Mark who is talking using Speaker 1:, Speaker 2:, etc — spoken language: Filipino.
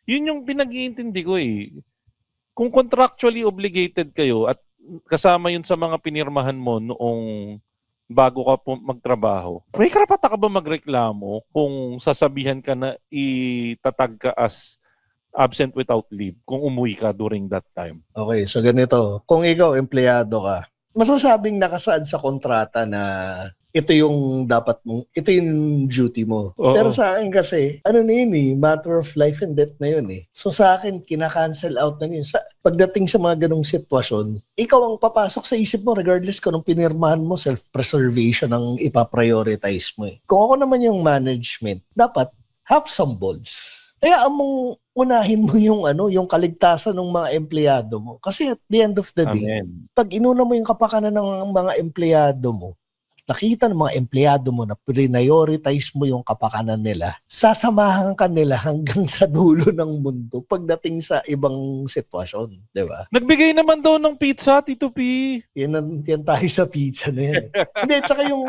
Speaker 1: Yun yung pinag-iintindi ko eh. Kung contractually obligated kayo at kasama yun sa mga pinirmahan mo noong bago ka po magtrabaho, may karapatan ka ba magreklamo kung sasabihan ka na itatag ka as absent without leave kung umuwi ka during that time?
Speaker 2: Okay, so ganito. Kung ikaw, empleyado ka, masasabing nakasaad sa kontrata na ito yung dapat mong, ito yung duty mo.
Speaker 1: Oo.
Speaker 2: Pero sa akin kasi, ano na yun eh, matter of life and death na yun eh. So sa akin, kinakancel out na yun. Pagdating sa mga ganong sitwasyon, ikaw ang papasok sa isip mo regardless kung anong pinirmahan mo, self-preservation ang ipaprioritize mo eh. Kung ako naman yung management, dapat have some balls. Kaya mong unahin mo yung yung kaligtasan ng mga empleyado mo. Kasi at the end of the day,
Speaker 1: Amen.
Speaker 2: pag inuna mo yung kapakanan ng mga empleyado mo, nakita ng mga empleyado mo na prioritize mo yung kapakanan nila, sasamahan ka nila hanggang sa dulo ng mundo pagdating sa ibang sitwasyon, di ba?
Speaker 1: Nagbigay naman daw ng pizza, Tito P.
Speaker 2: Yan tayo sa pizza na yan. Hindi, tsaka yung